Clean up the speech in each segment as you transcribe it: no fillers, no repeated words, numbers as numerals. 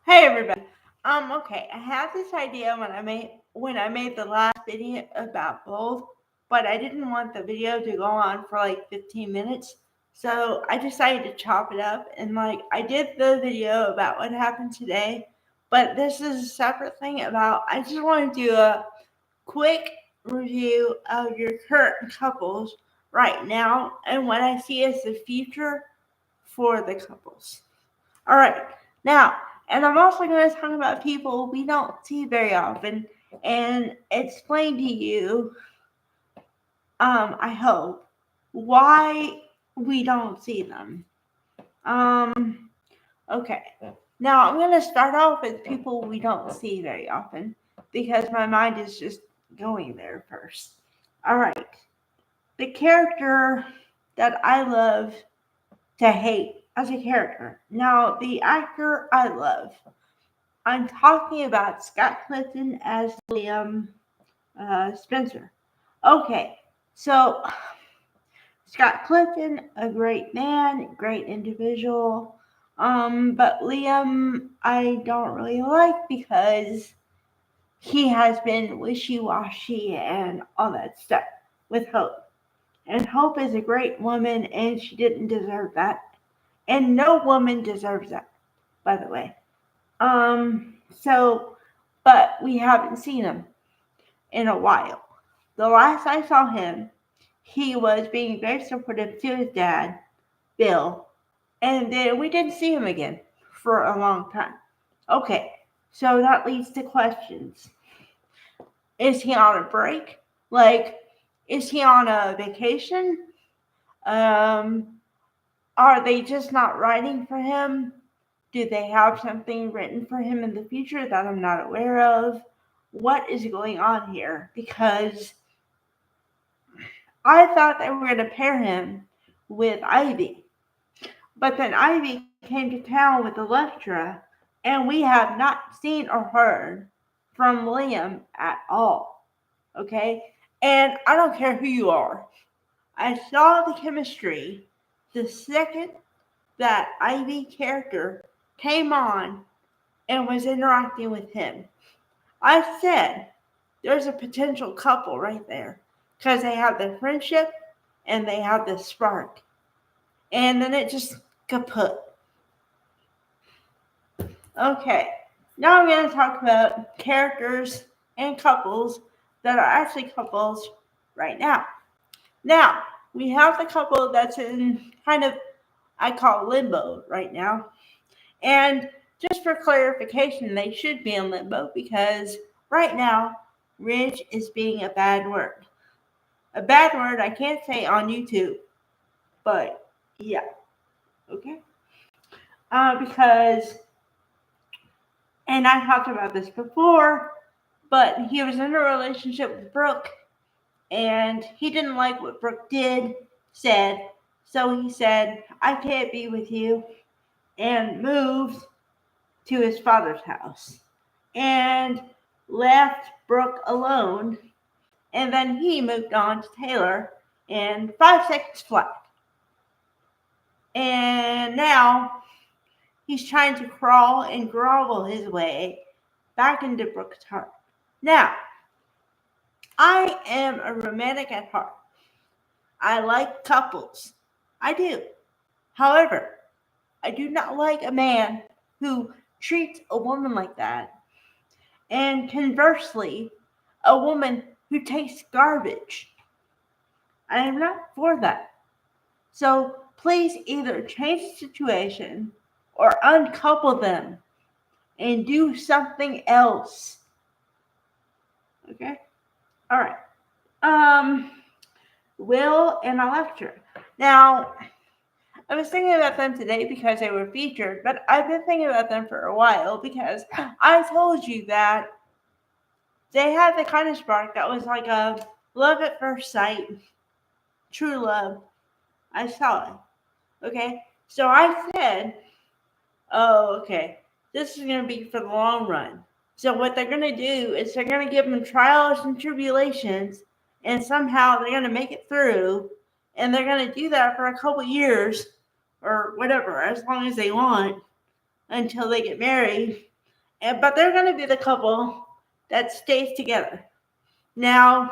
Hey everybody. Okay, I had this idea when I made the last video about both, but I didn't want the video to go on for like 15 minutes. So I decided to chop it up and I did the video about what happened today, but this is a separate thing about I just want to do a quick review of your current couples right now and what I see as the future for the couples. All right. Now, and I'm also going to talk about people we don't see very often and explain to you, I hope, why we don't see them. Um, okay. Now, I'm going to start off with people we don't see very often because my mind is just going there first. All right. The character that I love to hate as a character. Now, the actor I love. I'm talking about Scott Clifton as Liam Spencer. Okay, so Scott Clifton, a great man, great individual. But Liam, I don't really like because he has been wishy washy and all that stuff with Hope. And Hope is a great woman, and she didn't deserve that. And no woman deserves that, by the way. So, but we haven't seen him in a while. The last I saw him, he was being very supportive to his dad, Bill, and then we didn't see him again for a long time. Okay, so that leads to questions. Is he on a break? Like, is he on a vacation? Um, are they just not writing for him? Do they have something written for him in the future that I'm not aware of? What is going on here? Because I thought they were going to pair him with Ivy. But then Ivy came to town with Electra, and we have not seen or heard from Liam at all. Okay? And I don't care who you are. I saw the chemistry the second that Ivy character came on and was interacting with him. I said, there's a potential couple right there because they have the friendship and they have the spark. And then it just kaput. Okay, now I'm going to talk about characters and couples that are actually couples right now. Now, we have the couple that's in kind of, I call limbo right now. And just for clarification, they should be in limbo because right now, ridge is being a bad word. A bad word I can't say on YouTube, but yeah, okay? Because, and I talked about this before, but he was in a relationship with Brooke and he didn't like what Brooke said, so he said, I can't be with you, and moved to his father's house and left Brooke alone. And then he moved on to Taylor in 5 seconds flat. And now he's trying to crawl and grovel his way back into Brooke's heart. Now, I am a romantic at heart. I like couples. I do. However, I do not like a man who treats a woman like that. And conversely, a woman who tastes garbage. I am not for that. So please either change the situation or uncouple them and do something else. Okay? All right. Will and Electra. Now, I was thinking about them today because they were featured, but I've been thinking about them for a while because I told you that they had the kind of spark that was like a love at first sight, true love. I saw it. Okay? So I said, oh, okay, this is going to be for the long run. So what they're going to do is they're going to give them trials and tribulations, and somehow they're going to make it through, and they're going to do that for a couple years or whatever, as long as they want, until they get married, but they're going to be the couple that stays together. Now,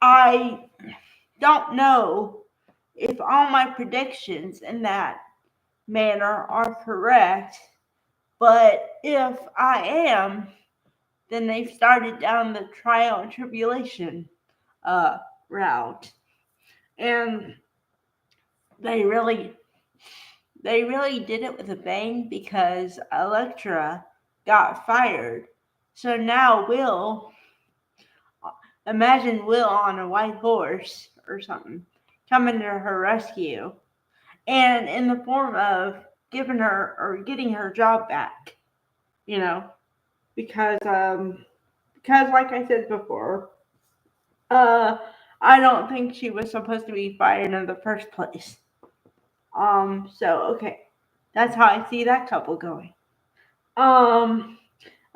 I don't know if all my predictions in that manner are correct, but if I am, then they've started down the trial and tribulation route, and they really did it with a bang because Elektra got fired. So now imagine Will on a white horse or something coming to her rescue, and in the form of giving her or getting her job back, because like I said before, I don't think she was supposed to be fired in the first place. So okay, that's how I see that couple going.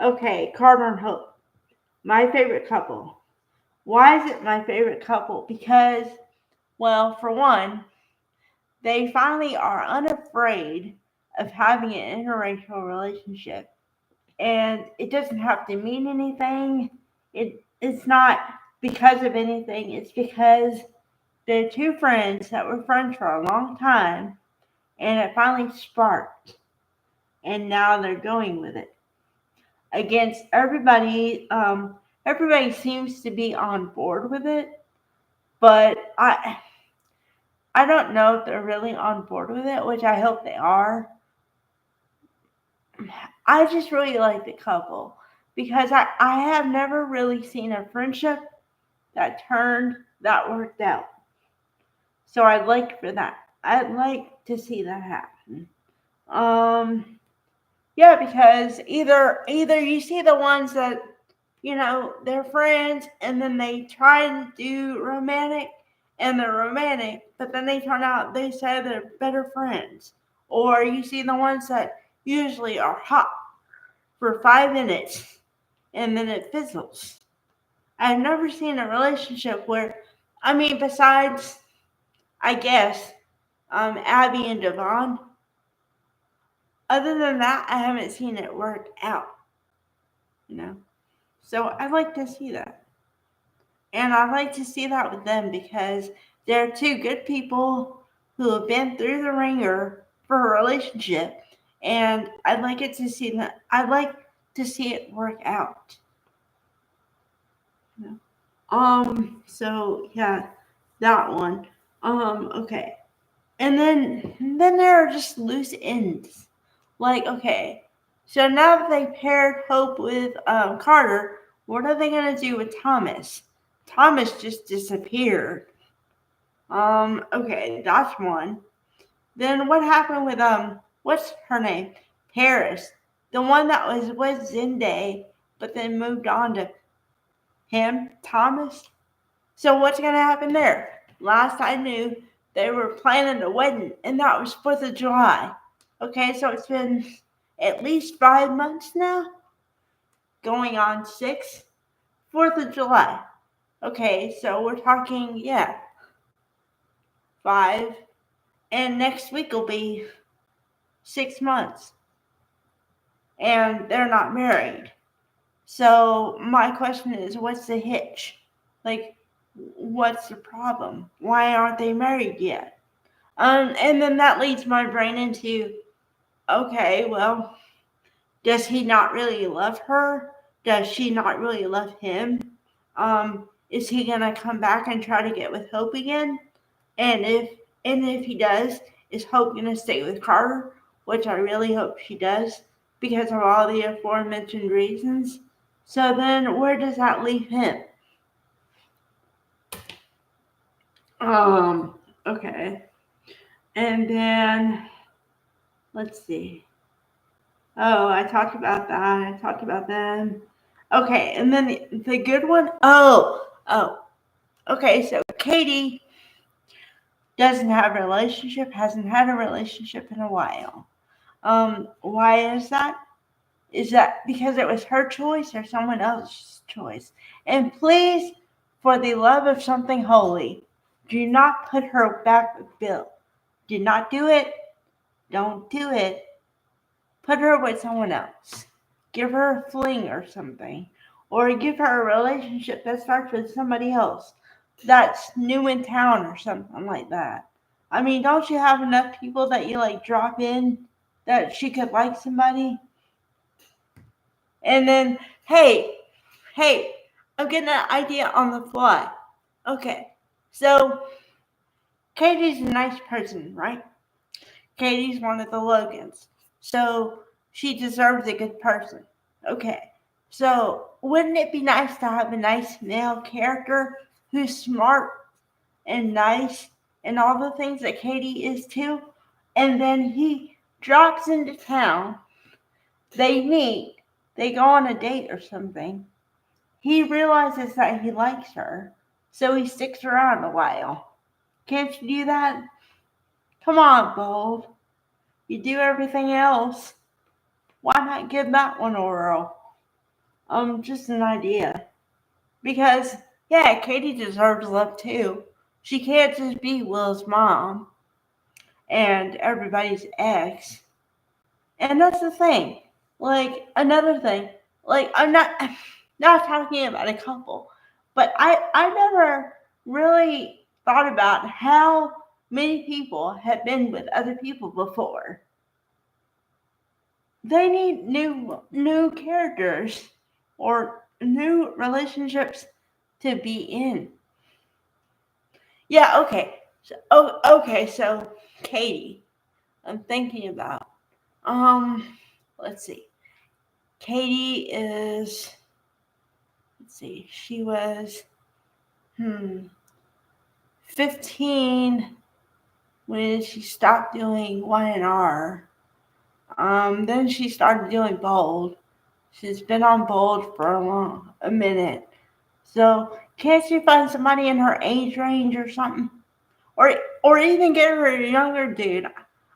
Okay, Carter and Hope, my favorite couple. Why is it my favorite couple? Because, well, for one, they finally are unafraid of having an interracial relationship. And it doesn't have to mean anything. It's not because of anything. It's because they're two friends that were friends for a long time, and it finally sparked. And now they're going with it. Against everybody, everybody seems to be on board with it, but I don't know if they're really on board with it, which I hope they are. I just really like the couple because I have never really seen a friendship that worked out. So I'd like for that. I'd like to see that happen. Yeah, because either you see the ones that, they're friends and then they try and do romantic and they're romantic, but then they turn out they say they're better friends. Or you see the ones that usually are hot for 5 minutes and then it fizzles. I've never seen a relationship where, besides, I guess, Abby and Devon, other than that, I haven't seen it work out, So I'd like to see that. And I'd like to see that with them because they're two good people who have been through the ringer for a relationship. And I'd like to see it work out. So yeah, that one. Okay. And then there are just loose ends. Like, okay, so now that they paired Hope with Carter, what are they gonna do with Thomas? Thomas just disappeared. Okay, that's one. Then what happened with what's her name? Paris, the one that was with Zende, but then moved on to him, Thomas. So what's gonna happen there? Last I knew, they were planning a wedding, and that was 4th of July. Okay, so it's been at least 5 months now, going on 6, 4th of July. Okay, so we're talking, 5, and next week will be 6 months, and they're not married. So my question is, what's the hitch? Like, what's the problem? Why aren't they married yet? And then that leads my brain into, okay, well, does he not really love her? Does she not really love him? Is he gonna come back and try to get with Hope again? And if he does, is Hope gonna stay with Carter? Which I really hope she does, because of all the aforementioned reasons. So then where does that leave him? Okay. And then let's see. Oh, I talked about that. I talked about them. Okay, and then the good one. Oh. Okay, so Katie hasn't had a relationship in a while. Why is that? Is that because it was her choice or someone else's choice? And please, for the love of something holy, do not put her back with Bill. Do not do it. Don't do it. put her with someone else. Give her a fling or something. Or give her a relationship that starts with somebody else that's new in town or something like that. I mean, don't you have enough people that you like drop in that she could like somebody? And then, hey, I'm getting an idea on the fly. Okay, so Katie's a nice person, right? Katie's one of the Logans. So she deserves a good person. Okay. So wouldn't it be nice to have a nice male character who's smart and nice and all the things that Katie is too? And then he drops into town. They meet. They go on a date or something. He realizes that he likes her. So he sticks around a while. Can't you do that? Come on, Bold. You do everything else. Why not give that one a whirl? Just an idea. Because, yeah, Katie deserves love too. She can't just be Will's mom and everybody's ex. And that's the thing. Like, another thing. Like, I'm not talking about a couple, but I never really thought about how many people have been with other people before. They need new characters or new relationships to be in. Yeah, okay. Okay, so Katie, I'm thinking about. Let's see. Katie is, let's see, she was 15 when she stopped doing Y&R. Then she started doing Bold. She's been on Bold for a minute. So can't she find somebody in her age range or something? Or even get her a younger dude.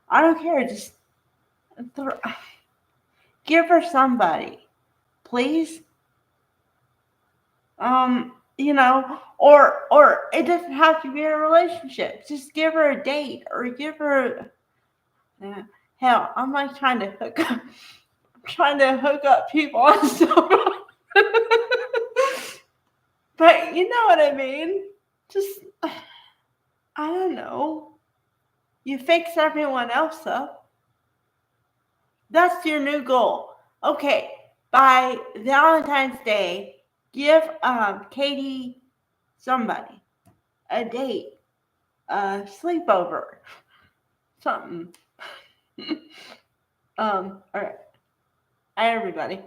I don't care. Just give her somebody, please. Or it doesn't have to be a relationship. Just give her a date or give her. Hell, I'm like trying to hook up people on stuff. But you know what I mean. Just I don't know. You fix everyone else up. That's your new goal. Okay, by Valentine's Day, give Katie somebody a date, a sleepover, something. All right. Hi, everybody.